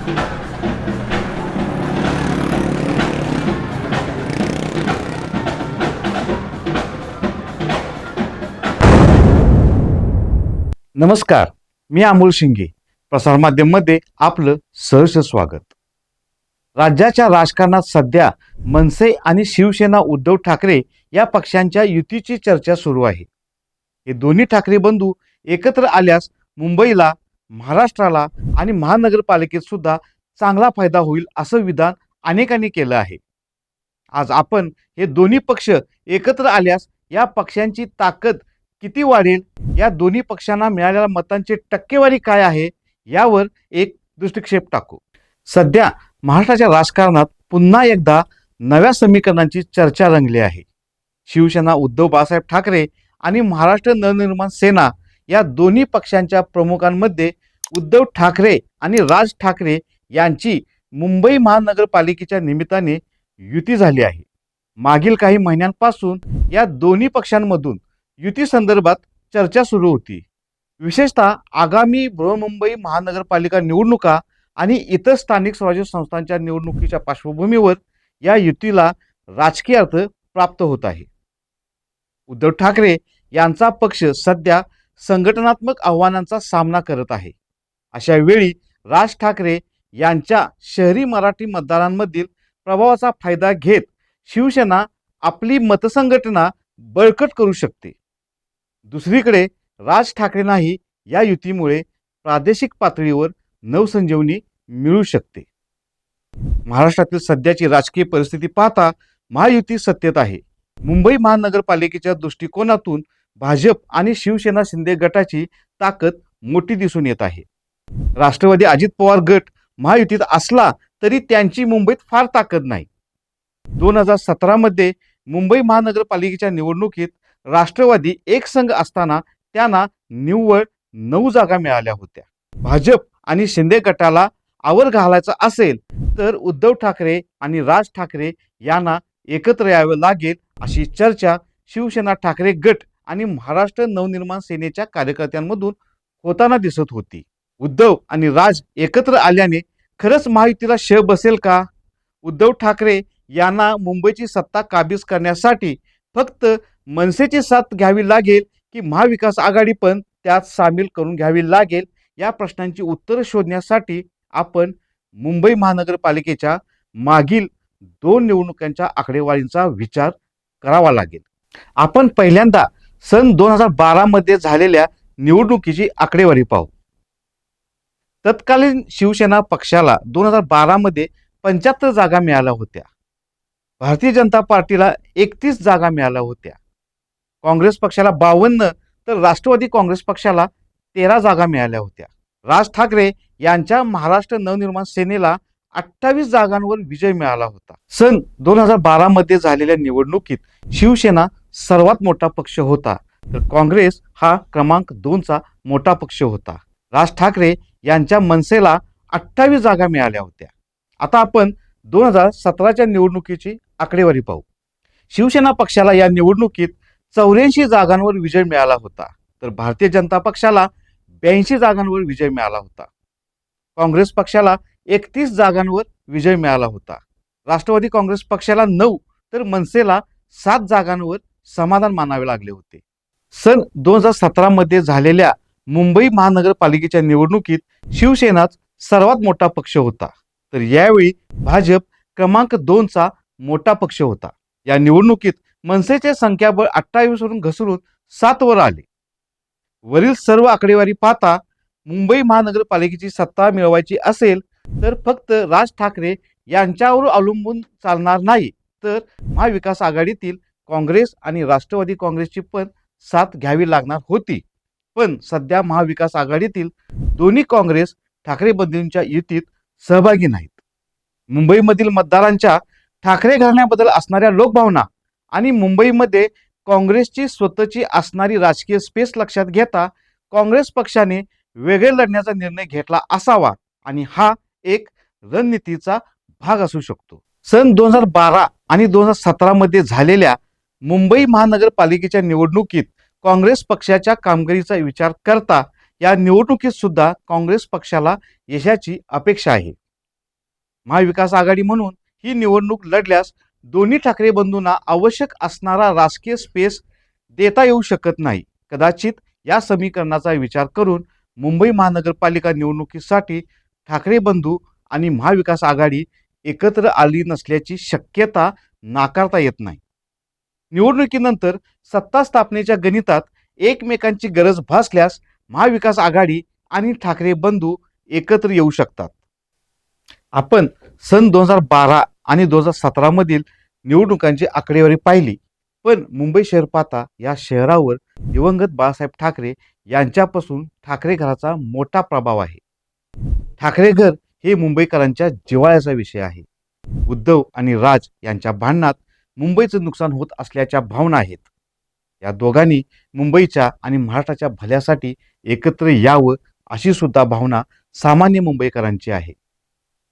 नमस्कार, मी अमोल शिंगे. प्रसारमाध्यममध्ये आपलं सहर्ष स्वागत. राज्याच्या राजकारणात सध्या मनसे आणि शिवसेना उद्धव ठाकरे या पक्षांच्या युतीची चर्चा सुरू आहे. हे दोन्ही ठाकरे बंधू एकत्र आल्यास मुंबईला, महाराष्ट्राला आणि महानगरपालिकेत सुद्धा चांगला फायदा होईल असं विधान अनेकांनी केलं आहे. आज आपण हे दोन्ही पक्ष एकत्र आल्यास या पक्षांची ताकद किती वाढेल, या दोन्ही पक्षांना मिळालेल्या मतांची टक्केवारी काय आहे यावर एक दृष्टिक्षेप टाकू. सध्या महाराष्ट्राच्या राजकारणात पुन्हा एकदा नव्या समीकरणांची चर्चा रंगली आहे. शिवसेना उद्धव बाळासाहेब ठाकरे आणि महाराष्ट्र नवनिर्माण सेना या दोन्ही पक्षांच्या प्रमुखांमध्ये उद्धव ठाकरे आणि राज ठाकरे यांची मुंबई महानगरपालिकेच्या निमित्ताने युती झाली आहे. मागील काही महिन्यांपासून या दोन्ही पक्षांमधून युती संदर्भात चर्चा सुरू होती. विशेषतः आगामी बृहन्मुंबई महानगरपालिका निवडणुका आणि इतर स्थानिक स्वराज्य संस्थांच्या निवडणुकीच्या पार्श्वभूमीवर या युतीला राजकीय अर्थ प्राप्त होत आहे. उद्धव ठाकरे यांचा पक्ष सध्या संघटनात्मक आव्हानांचा सामना करत आहे. अशा वेळी राज ठाकरे यांच्या शहरी मराठी मतदारांमधील प्रभावाचा फायदा घेत शिवसेना आपली मतसंघटना बळकट करू शकते. दुसरीकडे राज ठाकरेंनाही या युतीमुळे प्रादेशिक पातळीवर नवसंजीवनी मिळू शकते. महाराष्ट्रातील सध्याची राजकीय परिस्थिती पाहता महायुती सत्तेत आहे. मुंबई महानगरपालिकेच्या दृष्टिकोनातून भाजप आणि शिवसेना शिंदे गटाची ताकद मोठी दिसून येत आहे. राष्ट्रवादी अजित पवार गट महायुतीत असला तरी त्यांची मुंबईत फार ताकद नाही. 2017 मध्ये मुंबई महानगरपालिकेच्या निवडणुकीत राष्ट्रवादी एक संघ असताना त्यांना निव्वळ 9 जागा मिळाल्या होत्या. भाजप आणि शिंदे गटाला आवर घालायचा असेल तर उद्धव ठाकरे आणि राज ठाकरे यांना एकत्र यावे लागेल अशी चर्चा शिवसेना ठाकरे गट आणि महाराष्ट्र नवनिर्माण सेनेच्या कार्यकर्त्यांमधून होताना दिसत होती. उद्धव आणि राज एकत्र आल्याने खरंच महायुतीला श बसेल का? उद्धव ठाकरे यांना मुंबईची सत्ता काबीज करण्यासाठी फक्त मनसेची साथ घ्यावी लागेल की महाविकास आघाडी पण त्यात सामील करून घ्यावी लागेल? या प्रश्नांची उत्तरं शोधण्यासाठी आपण मुंबई महानगरपालिकेच्या मागील 2 निवडणुकांच्या आकडेवारीचा विचार करावा लागेल. आपण पहिल्यांदा सन 2012 मध्ये झालेल्या निवडणुकीची आकडेवारी पाहू. तत्कालीन शिवसेना पक्षाला 2012 मध्ये 75 जागा मिळाल्या होत्या. भारतीय जनता पार्टीला 31 जागा मिळाल्या होत्या. काँग्रेस पक्षाला 52 तर राष्ट्रवादी काँग्रेस पक्षाला 13 जागा मिळाल्या होत्या. राज ठाकरे यांच्या महाराष्ट्र नवनिर्माण सेनेला 28 जागांवर विजय मिळाला होता. सन 2012 मध्ये झालेल्या निवडणुकीत शिवसेना सर्वात मोठा पक्ष होता तर काँग्रेस हा क्रमांक 2चा मोठा पक्ष होता. राज ठाकरे यांच्या मनसेला 28 जागा मिळाल्या होत्या. आता आपण 2017च्या निवडणुकीची आकडेवारी पाहू. शिवसेना पक्षाला या निवडणुकीत 84 जागांवर विजय मिळाला होता तर भारतीय जनता पक्षाला 82 जागांवर विजय मिळाला होता. काँग्रेस पक्षाला 31 जागांवर विजय मिळाला होता. राष्ट्रवादी काँग्रेस पक्षाला 9 तर मनसेला 7 जागांवर समाधान मानावे लागले होते. सन 2017 मध्ये झालेल्या मुंबई महानगरपालिकेच्या निवडणुकीत शिवसेनाच सर्वात मोठा पक्ष होता तर यावेळी भाजप क्रमांक 2चा मोठा पक्ष होता. या निवडणुकीत मनसेचे संख्याबळ 28 वरून घसरून 7 वर आले. वरील सर्व आकडेवारी पाहता मुंबई महानगरपालिकेची सत्ता मिळवायची असेल तर फक्त राज ठाकरे यांच्यावर अवलंबून चालणार नाही तर महाविकास आघाडीतील काँग्रेस आणि राष्ट्रवादी काँग्रेसची पण साथ घ्यावी लागणार होती. पण सध्या महाविकास आघाडीतील दोन्ही काँग्रेस ठाकरे बंधूंच्या युतीत सहभागी नाहीत. मुंबईमधील मतदारांच्या ठाकरे घराण्याबद्दल असणाऱ्या लोकभावना आणि मुंबईमध्ये काँग्रेसची स्वतःची असणारी राजकीय स्पेस लक्षात घेता काँग्रेस पक्षाने वेगळे लढण्याचा निर्णय घेतला असावा आणि हा एक रणनीतीचा भाग असू शकतो. सन 2012 आणि 2017 मध्ये झालेल्या मुंबई महानगरपालिकेच्या निवडणुकीत काँग्रेस पक्षाच्या कामगिरीचा विचार करता या निवडणुकीत सुद्धा काँग्रेस पक्षाला यशाची अपेक्षा आहे. महाविकास आघाडी म्हणून ही निवडणूक लढल्यास दोन्ही ठाकरे बंधूंना आवश्यक असणारा राजकीय स्पेस देता येऊ शकत नाही. कदाचित या समीकरणाचा विचार करून मुंबई महानगरपालिका निवडणुकीसाठी ठाकरे बंधू आणि महाविकास आघाडी एकत्र आली नसल्याची शक्यता नाकारता येत नाही. निवडणुकीनंतर सत्ता स्थापनेच्या गणितात एकमेकांची गरज भासल्यास महाविकास आघाडी आणि ठाकरे बंधू एकत्र येऊ शकतात. आपण सन 2012 आणि 2017 मधील निवडणुकांची आकडेवारी पाहिली, पण मुंबई शहर पाहता या शहरावर दिवंगत बाळासाहेब ठाकरे यांच्यापासून ठाकरे घराचा मोठा प्रभाव आहे. ठाकरे घर हे मुंबईकरांच्या जिव्हाळ्याचा विषय आहे. उद्धव आणि राज यांच्या भांडणात मुंबईचं नुकसान होत असल्याच्या भावना आहेत. या दोघांनी मुंबईच्या आणि महाराष्ट्राच्या भल्यासाठी एकत्र यावं अशी सुद्धा भावना सामान्य मुंबईकरांची आहे.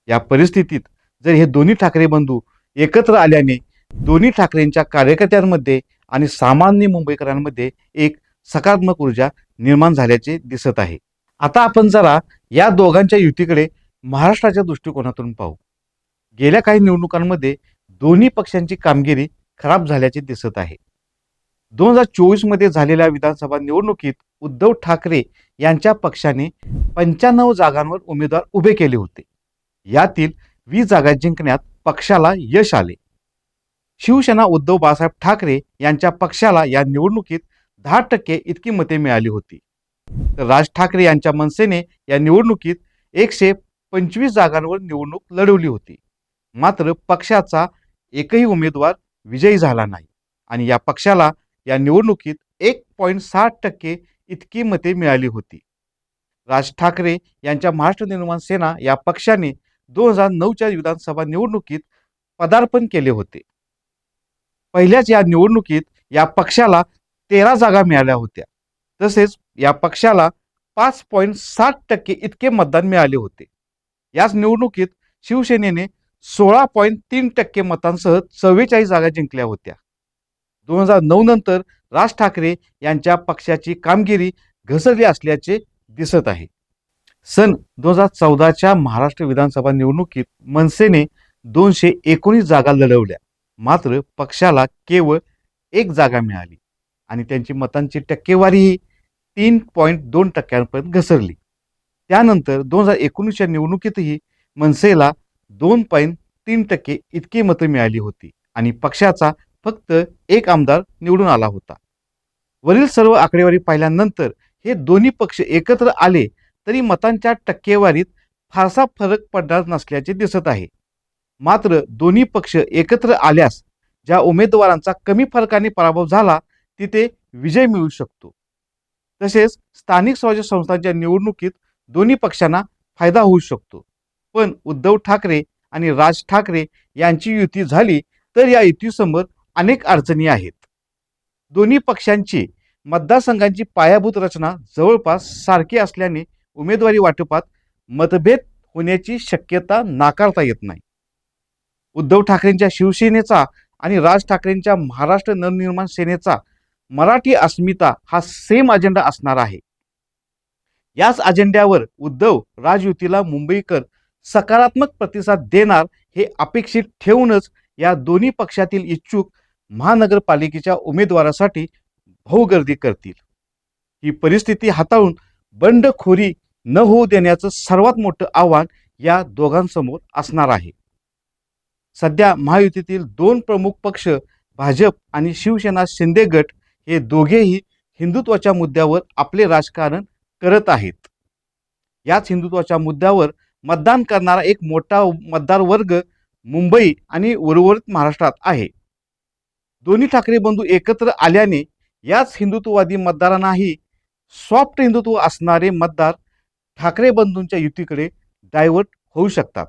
या परिस्थितीत जर हे दोन्ही ठाकरे बंधू एकत्र आल्याने दोन्ही ठाकरेंच्या कार्यकर्त्यांमध्ये आणि सामान्य मुंबईकरांमध्ये एक सकारात्मक ऊर्जा निर्माण झाल्याचे दिसत आहे. आता आपण जरा या दोघांच्या युतीकडे महाराष्ट्राच्या दृष्टिकोनातून पाहू. गेल्या काही निवडणुकांमध्ये दोन्ही पक्षांची कामगिरी खराब झाल्याचे दिसत आहे. 2024 मध्ये झालेल्या विधानसभा निवडणुकीत उद्धव ठाकरे यांच्या पक्षाने 95 जागांवर उमेदवार उभे केले होते. यातील 20 जागा जिंकण्यात पक्षाला यश आले. शिवसेना उद्धव बाळासाहेब ठाकरे यांच्या पक्षाला या निवडणुकीत 10% इतकी मते मिळाली होती. तर राज ठाकरे यांच्या मनसेने या निवडणुकीत 125 जागांवर निवडणूक लढवली होती. मात्र पक्षाचा एकही उमेदवार विजयी झाला नाही आणि या पक्षाला या निवडणुकीत 1.6% इतकी मते मिळाली होती. राज ठाकरे यांच्या महाराष्ट्र निर्माण सेना या पक्षाने 2009च्या विधानसभा निवडणुकीत पदार्पण केले होते. पहिल्याच या निवडणुकीत या पक्षाला 13 जागा मिळाल्या होत्या. तसेच या पक्षाला 5.7% इतके मतदान मिळाले होते. याच निवडणुकीत शिवसेनेने 16.3% मतांसह 44 जागा जिंकल्या होत्या. 2009 नंतर राज ठाकरे यांच्या पक्षाची कामगिरी घसरली असल्याचे दिसत आहे. सन 2014च्या महाराष्ट्र विधानसभा निवडणुकीत मनसेने 219 जागा लढवल्या. मात्र पक्षाला केवळ 1 जागा मिळाली आणि त्यांची मतांची टक्केवारीही 3.2% घसरली. त्यानंतर 2019च्या निवडणुकीतही मनसेला 2.3% इतकी मतं मिळाली होती आणि पक्षाचा फक्त 1 आमदार निवडून आला होता. वरील सर्व आकडेवारी पाहिल्यानंतर हे दोन्ही पक्ष एकत्र आले तरी मतांच्या टक्केवारीत फारसा फरक पडणार नसल्याचे दिसत आहे. मात्र दोन्ही पक्ष एकत्र आल्यास ज्या उमेदवारांचा कमी फरकाने पराभव झाला तिथे विजय मिळू शकतो. तसेच स्थानिक स्वराज्य संस्थांच्या निवडणुकीत दोन्ही पक्षांना फायदा होऊ शकतो. पण उद्धव ठाकरे आणि राज ठाकरे यांची युती झाली तर या युतीसमोर अनेक अडचणी आहेत. दोन्ही पक्षांची मतदारसंघांची पायाभूत रचना जवळपास सारखी असल्याने उमेदवारी वाटपात मतभेद होण्याची शक्यता नाकारता येत नाही. उद्धव ठाकरेंच्या शिवसेनेचा आणि राज ठाकरेंच्या महाराष्ट्र नवनिर्माण सेनेचा मराठी अस्मिता हा सेम अजेंडा असणार आहे. याच अजेंड्यावर उद्धव राज युतीला मुंबईकर सकारात्मक प्रतिसाद देणार हे अपेक्षित ठेवूनच या दोन्ही पक्षातील इच्छुक महानगरपालिकेच्या उमेदवारासाठी भाऊगर्दी करतील. ही परिस्थिती हाताळून बंडखोरी न होऊ देण्याचं सर्वात मोठं आव्हान या दोघांसमोर असणार आहे. सध्या महायुतीतील 2 प्रमुख पक्ष भाजप आणि शिवसेना शिंदे गट हे दोघेही हिंदुत्वाच्या मुद्द्यावर आपले राजकारण करत आहेत. याच हिंदुत्वाच्या मुद्द्यावर मतदान करणारा एक मोठा मतदार वर्ग मुंबई आणि उर्वरित महाराष्ट्रात आहे. दोन्ही ठाकरे बंधू एकत्र आल्याने याच हिंदुत्ववादी मतदारांनाही सॉफ्ट हिंदुत्व असणारे मतदार ठाकरे बंधूंच्या युतीकडे डायव्हर्ट होऊ शकतात.